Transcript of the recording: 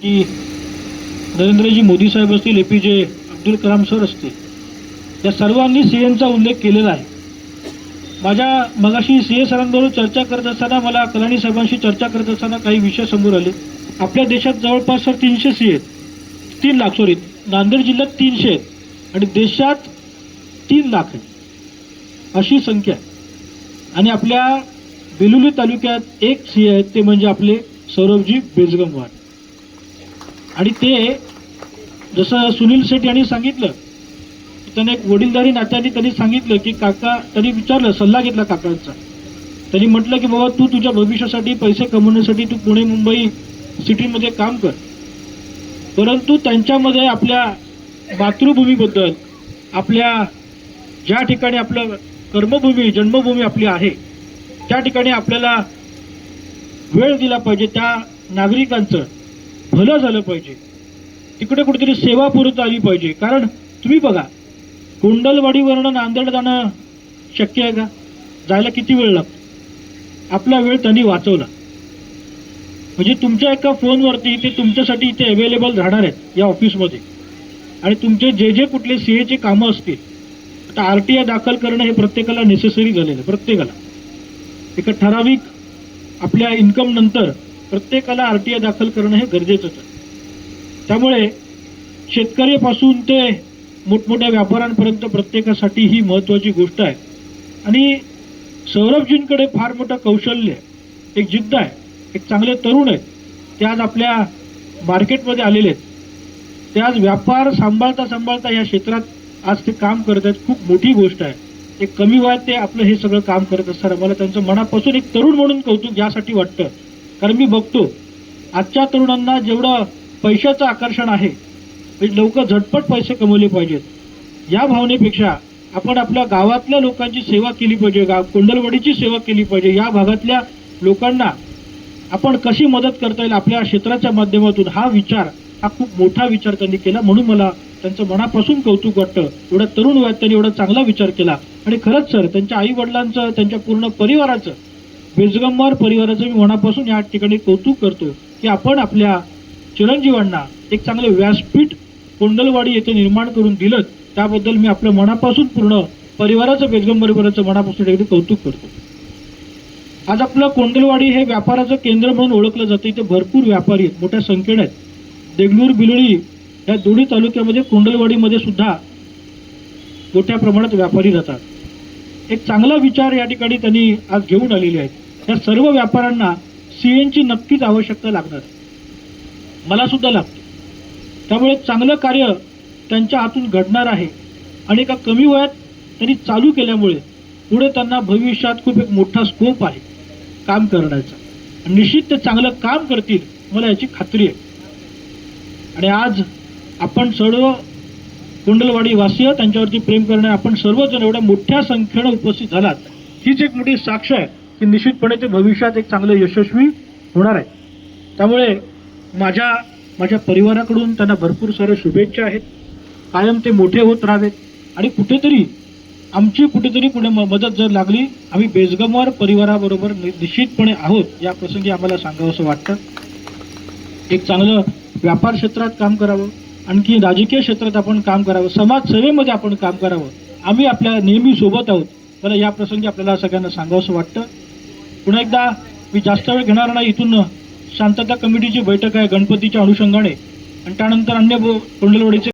की नरेंद्रजी मोदी साहेब असतील, APJ Abdul Kalam sir असतील, या सर्वांनी सीएनचा उल्लेख केलेला आहे. माझ्या मगाशी सीए सरांबरोबर चर्चा करत असताना मला कलानी साहेबांशी चर्चा करत असताना काही विषय समोर आले. आपल्या देशात जवळपास 300 सीए आहेत, 3 लाख सॉरी, नांदेड जिल्ह्यात 300 आहेत आणि देशात 3 लाख आहे अशी संख्या आहे. आणि आपल्या बेलुली तालुक्यात एक सीए आहेत, ते म्हणजे आपले सौरभजी बेजगमवार. आणि ते जसं सुनील शेठ यांनी सांगितलं, त्यांना एक वडीलधारी नात्याने त्यांनी सांगितलं की काका, त्यांनी विचारलं, सल्ला घेतला काकांचा. त्यांनी म्हटलं की बाबा तू तुझ्या भविष्यासाठी, पैसे कमवण्यासाठी तू पुणे मुंबई सिटीमध्ये काम कर, परंतु त्यांच्यामध्ये आपल्या मातृभूमीबद्दल, आपल्या ज्या ठिकाणी आपलं कर्मभूमी, जन्मभूमी आपली आहे, त्या ठिकाणी आपल्याला वेळ दिला पाहिजे, त्या नागरिकांचं भलं झालं पाहिजे, तिकडे कुठेतरी सेवा पुरवता आली पाहिजे. कारण तुम्ही बघा, कुंडलवाडीवरनं नांदेड जाणं शक्य आहे का? जायला किती वेळ लागतो? आपला वेळ त्यांनी वाचवला. म्हणजे तुमच्या एका फोनवरती ते तुमच्यासाठी इथे अवेलेबल राहणार आहेत या ऑफिसमध्ये. आणि तुमचे जे कुठले सीएचे कामं असतील, आता RTI दाखल करणं हे प्रत्येकाला नेसेसरी झालेलं आहे. प्रत्येकाला एका ठराविक आपल्या इन्कम नंतर प्रत्येकाला RTI दाखल करणं हे गरजेचंच आहे. त्यामुळे शेतकऱ्यापासून ते मोठमोठ्या व्यापाऱ्यांपर्यंत प्रत्येकासाठी ही महत्त्वाची गोष्ट आहे. आणि सौरभजींकडे फार मोठं कौशल्य आहे, एक जिद्द आहे, एक चांगले तरुण आहेत. ते आज आपल्या मार्केटमध्ये आलेले आहेत. ते आज व्यापार सांभाळता सांभाळता या क्षेत्रात आज ते काम करत आहेत. खूप मोठी गोष्ट आहे. ते कमी वयात ते आपलं हे सगळं काम करत असताना मला त्यांचं मनापासून एक तरुण म्हणून कौतुक यासाठी वाटतं, कारण मी बघतो आजच्या तरुणांना जेवढं पैशाचं आकर्षण आहे, लोक झटपट पैसे कमवले पाहिजेत, या भावनेपेक्षा आपण आपल्या गावातल्या लोकांची सेवा केली पाहिजे, कुंडलवाडीची सेवा केली पाहिजे, या भागातल्या लोकांना आपण कशी मदत करता येईल आपल्या क्षेत्राच्या माध्यमातून, हा विचार, हा खूप मोठा विचार त्यांनी केला. म्हणून मला त्यांचं मनापासून कौतुक वाटतं. एवढ्या तरुण वयात त्यांनी एवढा चांगला विचार केला. आणि खरंच सर, त्यांच्या आई वडिलांचं, त्यांच्या पूर्ण परिवाराचं, बेजगमवार परिवाराचं मी मनापासून या ठिकाणी कौतुक करतो की आपण आपल्या चिरंजीवांना एक चांगले व्यासपीठ कुंडलवाडी येथे निर्माण करून दिलं. त्याबद्दल मी आपल्या मनापासून, पूर्ण परिवाराचं, बेजगम परिवाराचं मनापासून एकदा कौतुक करतो. आज आपलं कुंडलवाडी हे व्यापाराचं केंद्र म्हणून ओळखलं जातं. इथे भरपूर व्यापारी आहेत, मोठ्या संख्येने आहेत. देगलूर, बिलोली या दोन्ही तालुक्यामध्ये कुंडलवाडीमध्ये सुद्धा मोठ्या प्रमाणात व्यापारी राहतात. एक चांगला विचार या ठिकाणी त्यांनी आज घेऊन आलेले आहेत. या सर्व व्यापाऱ्यांना सीएनची नक्कीच आवश्यकता लागणार, मला सुद्धा लागते. त्यामुळे चांगलं कार्य त्यांच्या हातून घडणार आहे. आणि एका कमी वयात त्यांनी चालू केल्यामुळे पुढे त्यांना भविष्यात खूप एक मोठा स्कोप आहे काम करण्याचा. निश्चित ते चांगलं काम करतील, मला याची खात्री आहे. आणि आज आपण सर्व कुंडलवाडी वासीय, त्यांच्यावरती प्रेम करणे, आपण सर्वजण एवढ्या मोठ्या संख्येने उपस्थित झालात, हीच एक मोठी साक्ष आहे की निश्चितपणे ते भविष्यात एक चांगले यशस्वी होणार आहे. त्यामुळे माझ्या परिवाराकडून त्यांना भरपूर साऱ्या शुभेच्छा आहेत. कायम ते मोठे होत राहावेत. आणि कुठेतरी आमची पुढे मदत जर लागली, आम्ही बेजगमवार परिवाराबरोबर निश्चितपणे आहोत, या प्रसंगी आम्हाला सांगावंसं वाटतं. एक चांगलं व्यापार क्षेत्रात काम करावं, आणखी राजकीय क्षेत्रात आपण काम करावं, समाजसेवेमध्ये आपण काम करावं. आम्ही आपल्या नेहमी सोबत आहोत, मला या प्रसंगी आपल्याला सगळ्यांना सांगावंसं वाटतं. पुन्हा एकदा मी जास्त वेळ घेणार नाही. इथून शांतता कमिटीची बैठक आहे गणपतीच्या अनुषंगाने, आणि त्यानंतर अन्य कुंडलवाडीचे